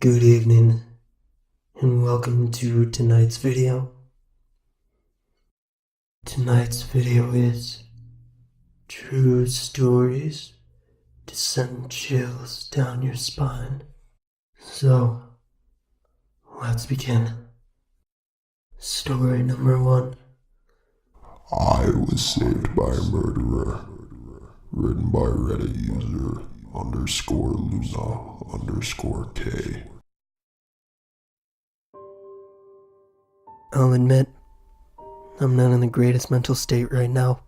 Good evening, and welcome to tonight's video. Tonight's video is True Stories to Send Chills Down Your Spine. So, let's begin. Story number 1. I was saved by a murderer. Written by Reddit user _Luna_K. I'll admit, I'm not in the greatest mental state right now,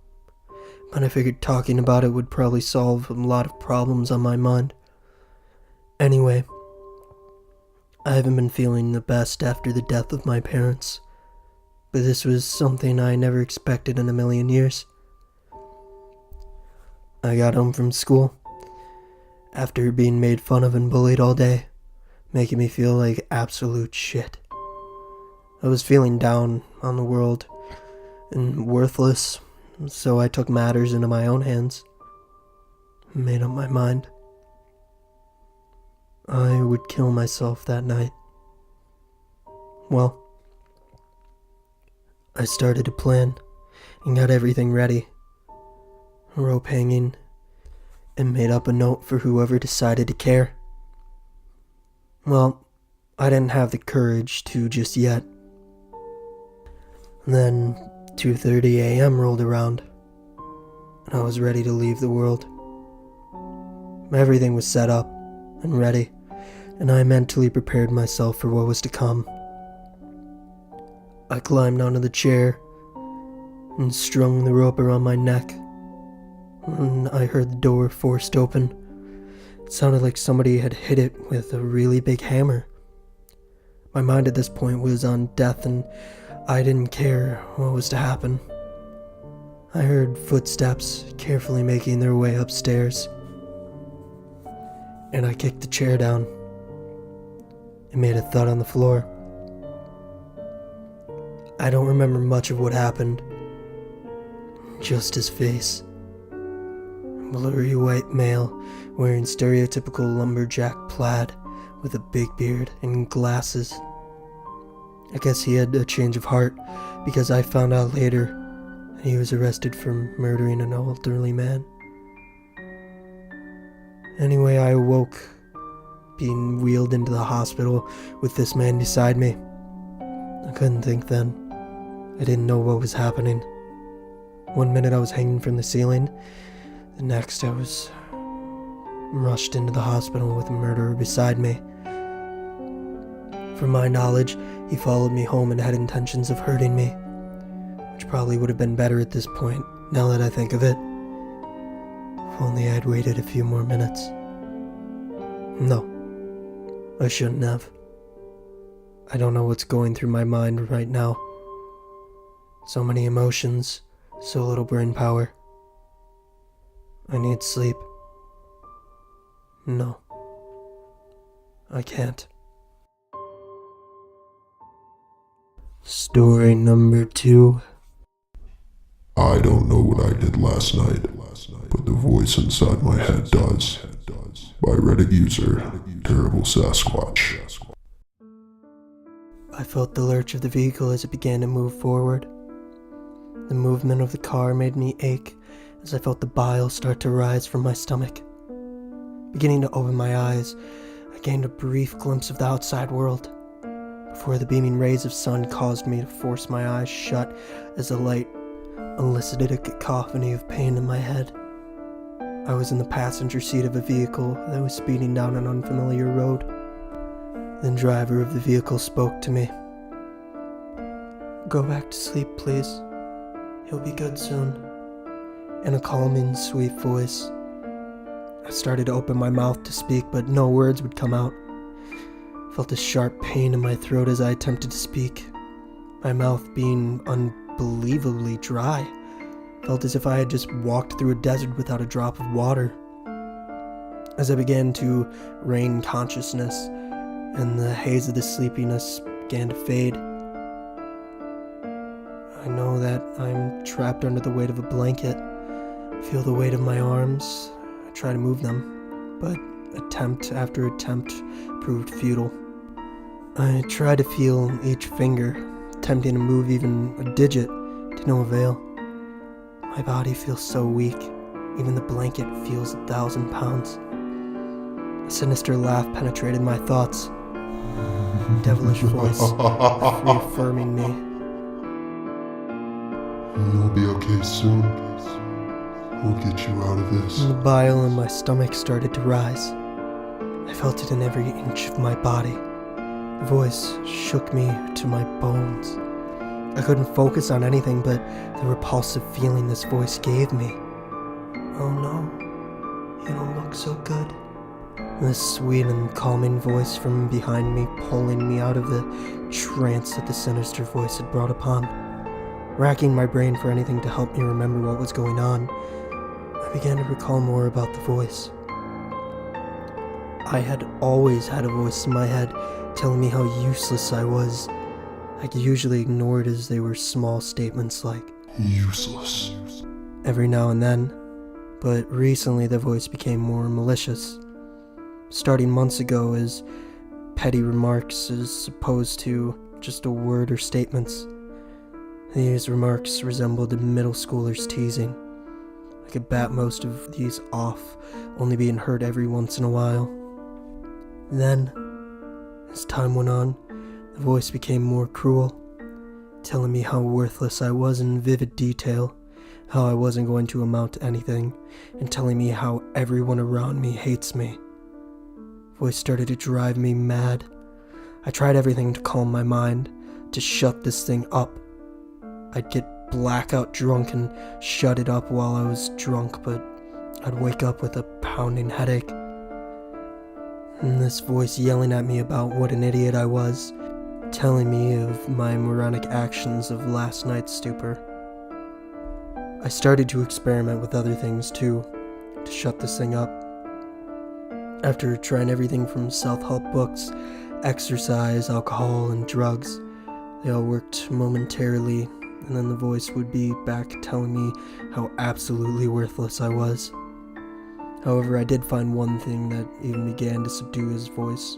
but I figured talking about it would probably solve a lot of problems on my mind. Anyway, I haven't been feeling the best after the death of my parents, but this was something I never expected in a million years. I got home from school after being made fun of and bullied all day, making me feel like absolute shit. I was feeling down on the world and worthless, so I took matters into my own hands. Made up my mind. I would kill myself that night. Well, I started to plan and got everything ready. A rope hanging, and made up a note for whoever decided to care. Well, I didn't have the courage to just yet. Then 2:30 a.m. rolled around, and I was ready to leave the world. Everything was set up and ready, and I mentally prepared myself for what was to come. I climbed onto the chair and strung the rope around my neck, and I heard the door forced open. It sounded like somebody had hit it with a really big hammer. My mind at this point was on death, and I didn't care what was to happen. I heard footsteps carefully making their way upstairs, and I kicked the chair down. It made a thud on the floor. I don't remember much of what happened, just his face. Blurry white male wearing stereotypical lumberjack plaid with a big beard and glasses. I guess he had a change of heart, because I found out later he was arrested for murdering an elderly man. Anyway, I awoke, being wheeled into the hospital with this man beside me. I couldn't think then. I didn't know what was happening. One minute I was hanging from the ceiling, the next I was rushed into the hospital with a murderer beside me. From my knowledge, he followed me home and had intentions of hurting me, which probably would have been better at this point, now that I think of it. If only I'd waited a few more minutes. No, I shouldn't have. I don't know what's going through my mind right now. So many emotions, so little brain power. I need sleep. No, I can't. Story number 2. I don't know what I did last night, but the voice inside my head does. By Reddit user Terrible Sasquatch. I felt the lurch of the vehicle as it began to move forward. The movement of the car made me ache as I felt the bile start to rise from my stomach. Beginning to open my eyes, I gained a brief glimpse of the outside world, before the beaming rays of sun caused me to force my eyes shut as the light elicited a cacophony of pain in my head. I was in the passenger seat of a vehicle that was speeding down an unfamiliar road. The driver of the vehicle spoke to me. "Go back to sleep, please. You'll be good soon." In a calming, sweet voice. I started to open my mouth to speak, but no words would come out. I felt a sharp pain in my throat as I attempted to speak, my mouth being unbelievably dry. Felt as if I had just walked through a desert without a drop of water. As I began to regain consciousness, and the haze of the sleepiness began to fade, I know that I'm trapped under the weight of a blanket. I feel the weight of my arms. I try to move them, but attempt after attempt proved futile. I tried to feel each finger, attempting to move even a digit, to no avail. My body feels so weak, even the blanket feels 1,000 pounds. A sinister laugh penetrated my thoughts. Devilish voice reaffirming me. You'll be okay soon. We'll get you out of this. And the bile in my stomach started to rise. I felt it in every inch of my body. The voice shook me to my bones. I couldn't focus on anything but the repulsive feeling this voice gave me. Oh no, you don't look so good. This sweet and calming voice from behind me pulling me out of the trance that the sinister voice had brought upon. Racking my brain for anything to help me remember what was going on, I began to recall more about the voice. I had always had a voice in my head telling me how useless I was. I could usually ignore it as they were small statements like, Useless. every now and then, but recently the voice became more malicious. Starting months ago as petty remarks as opposed to just a word or statements. These remarks resembled a middle schooler's teasing. I could bat most of these off, only being heard every once in a while. Then, as time went on, the voice became more cruel, telling me how worthless I was in vivid detail, how I wasn't going to amount to anything, and telling me how everyone around me hates me. The voice started to drive me mad. I tried everything to calm my mind, to shut this thing up. I'd get blackout drunk and shut it up while I was drunk, but I'd wake up with a pounding headache. And this voice yelling at me about what an idiot I was, telling me of my moronic actions of last night's stupor. I started to experiment with other things too, to shut this thing up. After trying everything from self-help books, exercise, alcohol, and drugs, they all worked momentarily, and then the voice would be back telling me how absolutely worthless I was. However, I did find one thing that even began to subdue his voice.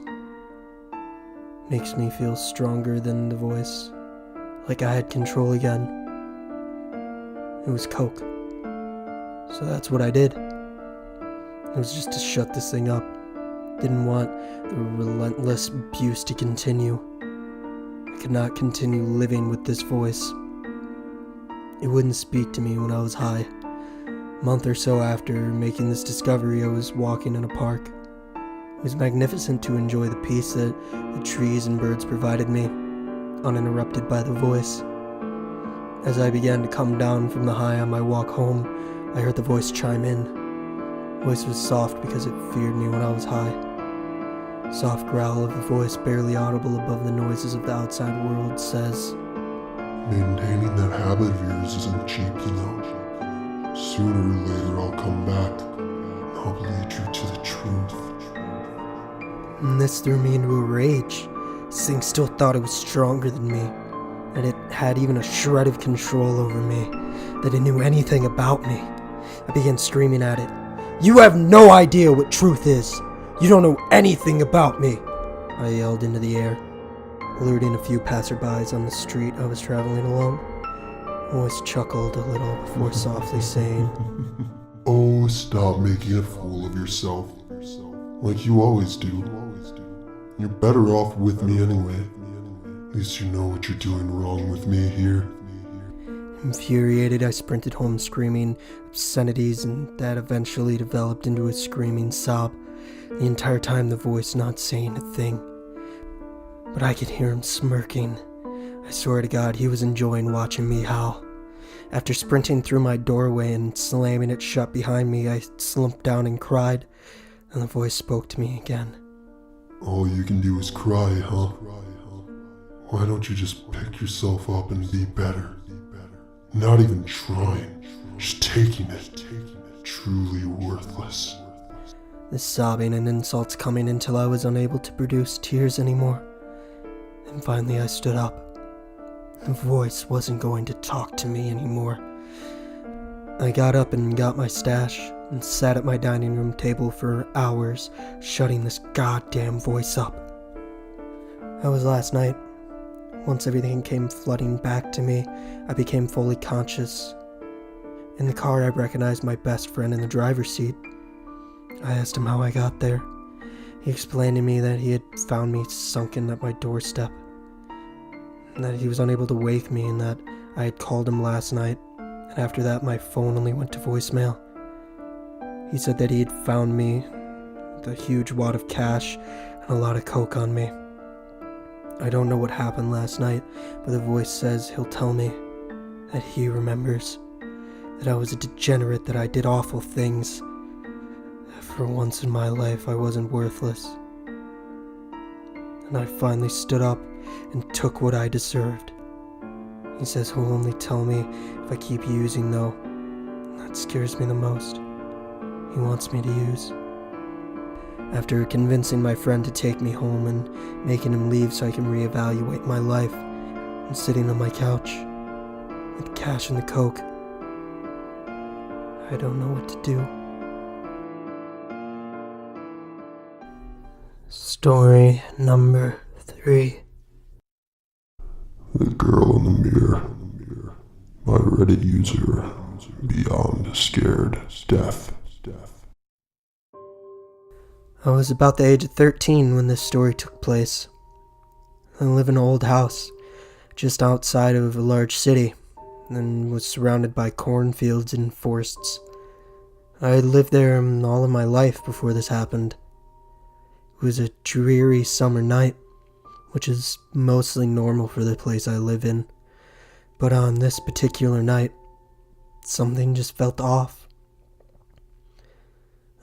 Makes me feel stronger than the voice, like I had control again. It was coke. So that's what I did. It was just to shut this thing up. Didn't want the relentless abuse to continue. I could not continue living with this voice. It wouldn't speak to me when I was high. A month or so after making this discovery, I was walking in a park. It was magnificent to enjoy the peace that the trees and birds provided me, uninterrupted by the voice. As I began to come down from the high on my walk home, I heard the voice chime in. The voice was soft because it feared me when I was high. Soft growl of a voice barely audible above the noises of the outside world says, Maintaining that habit of yours isn't cheap, you know. Sooner or later I'll come back. I'll lead you to the truth. And this threw me into a rage. This thing still thought it was stronger than me, that it had even a shred of control over me, that it knew anything about me. I began screaming at it. You have no idea what truth is. You don't know anything about me, I yelled into the air, alerting a few passerbys on the street I was traveling along. The voice chuckled a little before softly saying, Oh, stop making a fool of yourself. Like you always do. You're better off with me anyway. At least you know what you're doing wrong with me here. Infuriated, I sprinted home screaming obscenities, and that eventually developed into a screaming sob, the entire time the voice not saying a thing. But I could hear him smirking. I swear to God, he was enjoying watching me howl. After sprinting through my doorway and slamming it shut behind me, I slumped down and cried, and the voice spoke to me again. All you can do is cry, huh? Why don't you just pick yourself up and be better? Not even trying, just taking it. Truly worthless. The sobbing and insults coming until I was unable to produce tears anymore. And finally I stood up. The voice wasn't going to talk to me anymore. I got up and got my stash and sat at my dining room table for hours, shutting this goddamn voice up. That was last night. Once everything came flooding back to me, I became fully conscious. In the car, I recognized my best friend in the driver's seat. I asked him how I got there. He explained to me that he had found me sunken at my doorstep, and that he was unable to wake me, and that I had called him last night, and after that my phone only went to voicemail. He said that he had found me with a huge wad of cash and a lot of coke on me. I don't know what happened last night, but the voice says he'll tell me that he remembers, that I was a degenerate, that I did awful things, that for once in my life I wasn't worthless. And I finally stood up and took what I deserved. He says he'll only tell me if I keep using, though. That scares me the most. He wants me to use. After convincing my friend to take me home and making him leave so I can reevaluate my life, I'm sitting on my couch with the cash and the coke. I don't know what to do. Story number 3. The girl in the mirror. My Reddit user, beyond scared, deaf. I was about the age of 13 when this story took place. I live in an old house, just outside of a large city, and was surrounded by cornfields and forests. I had lived there all of my life before this happened. It was a dreary summer night, which is mostly normal for the place I live in. But on this particular night, something just felt off.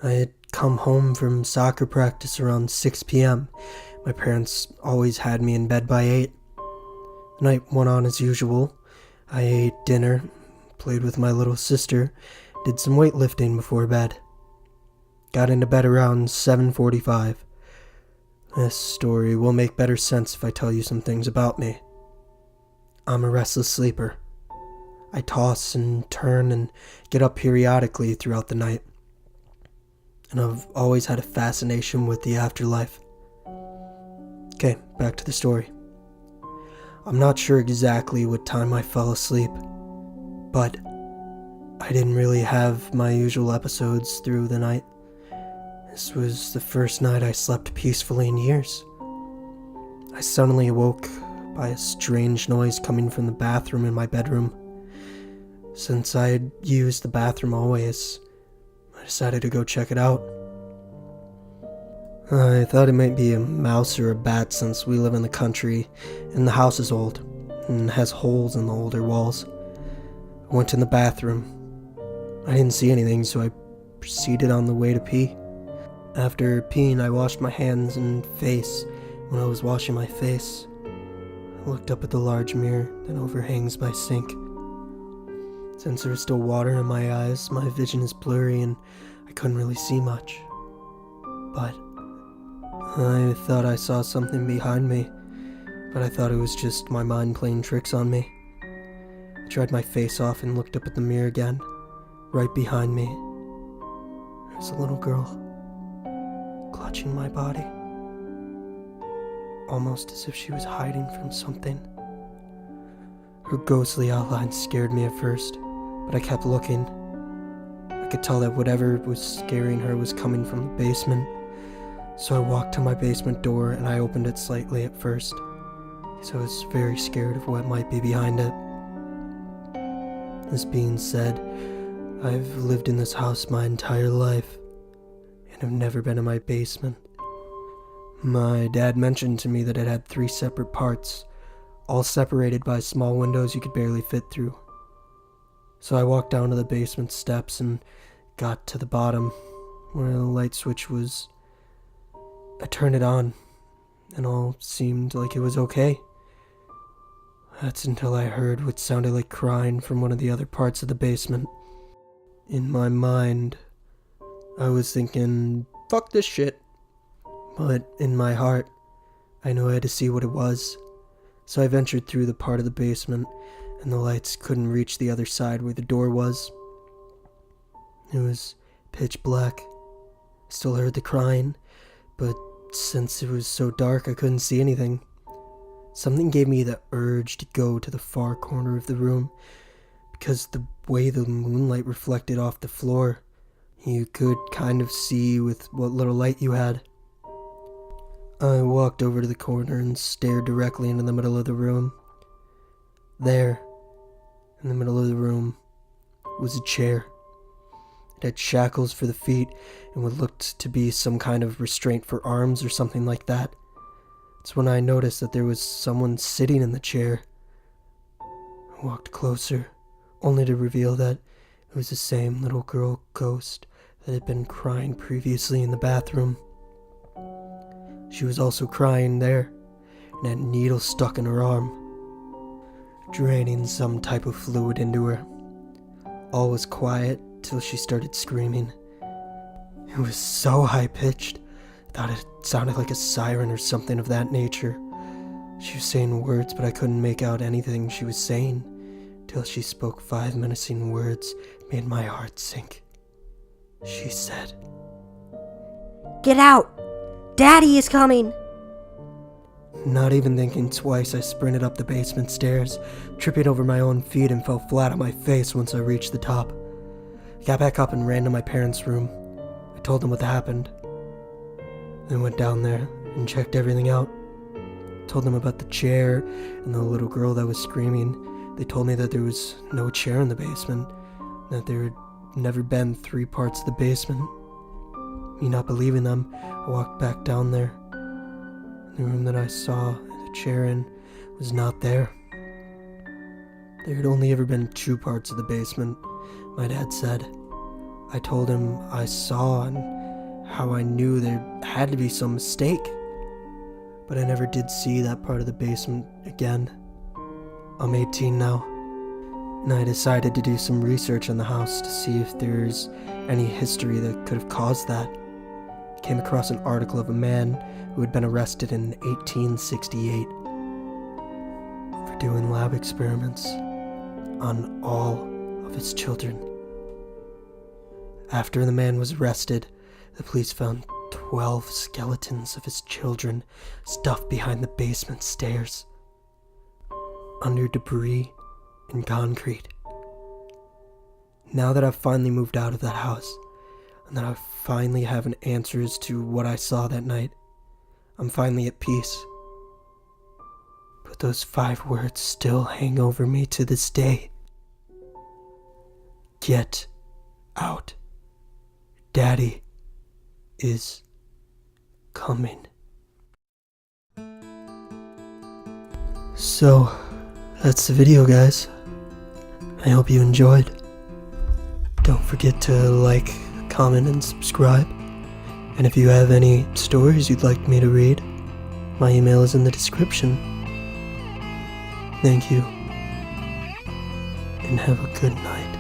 I had come home from soccer practice around 6 p.m. My parents always had me in bed by 8. The night went on as usual. I ate dinner, played with my little sister, did some weightlifting before bed. Got into bed around 7:45. This story will make better sense if I tell you some things about me. I'm a restless sleeper. I toss and turn and get up periodically throughout the night. And I've always had a fascination with the afterlife. Okay, back to the story. I'm not sure exactly what time I fell asleep, but I didn't really have my usual episodes through the night. This was the first night I slept peacefully in years. I suddenly awoke by a strange noise coming from the bathroom in my bedroom. Since I had used the bathroom always, I decided to go check it out. I thought it might be a mouse or a bat since we live in the country and the house is old and has holes in the older walls. I went in the bathroom. I didn't see anything, so I proceeded on the way to pee. After peeing, I washed my hands and face. When I was washing my face, I looked up at the large mirror that overhangs my sink. Since there was still water in my eyes, my vision is blurry and I couldn't really see much. But I thought I saw something behind me, but I thought it was just my mind playing tricks on me. I dried my face off and looked up at the mirror again. Right behind me, there's a little girl, clutching my body, almost as if she was hiding from something. Her ghostly outline scared me at first, but I kept looking. I could tell that whatever was scaring her was coming from the basement. So I walked to my basement door and I opened it slightly at first, because I was very scared of what might be behind it. This being said, I've lived in this house my entire life, and have never been in my basement. My dad mentioned to me that it had 3 separate parts, all separated by small windows you could barely fit through. So I walked down to the basement steps and got to the bottom, where the light switch was. I turned it on, and all seemed like it was okay. That's until I heard what sounded like crying from one of the other parts of the basement. In my mind, I was thinking, fuck this shit. But in my heart, I knew I had to see what it was. So I ventured through the part of the basement, and the lights couldn't reach the other side where the door was. It was pitch black. Still heard the crying, but since it was so dark I couldn't see anything. Something gave me the urge to go to the far corner of the room, because the way the moonlight reflected off the floor, you could kind of see with what little light you had. I walked over to the corner and stared directly into the middle of the room. There, in the middle of the room, was a chair. It had shackles for the feet and what looked to be some kind of restraint for arms or something like that. It's when I noticed that there was someone sitting in the chair. I walked closer, only to reveal that it was the same little girl ghost that had been crying previously in the bathroom. She was also crying there, and had needles stuck in her arm, draining some type of fluid into her. All was quiet till she started screaming. It was so high-pitched, I thought it sounded like a siren or something of that nature. She was saying words, but I couldn't make out anything she was saying, till she spoke 5 menacing words that made my heart sink. She said, "Get out! Daddy is coming!" Not even thinking twice, I sprinted up the basement stairs, tripping over my own feet, and fell flat on my face once I reached the top. I got back up and ran to my parents' room. I told them what happened. Then went down there and checked everything out. Told them about the chair and the little girl that was screaming. They told me that there was no chair in the basement, that there had never been 3 parts of the basement. Me not believing them, I walked back down there. The room that I saw the chair in was not there. There had only ever been 2 parts of the basement, my dad said. I told him I saw and how I knew there had to be some mistake, but I never did see that part of the basement again. I'm 18 now, and I decided to do some research on the house to see if there's any history that could have caused that. I came across an article of a man who had been arrested in 1868 for doing lab experiments on all of his children. After the man was arrested, the police found 12 skeletons of his children stuffed behind the basement stairs, under debris and concrete. Now that I've finally moved out of that house, and that I finally have an answer as to what I saw that night, I'm finally at peace. But those 5 words still hang over me to this day. Get out. Daddy is coming. So, that's the video, guys. I hope you enjoyed. Don't forget to like, comment, and subscribe. And if you have any stories you'd like me to read, my email is in the description. Thank you, and have a good night.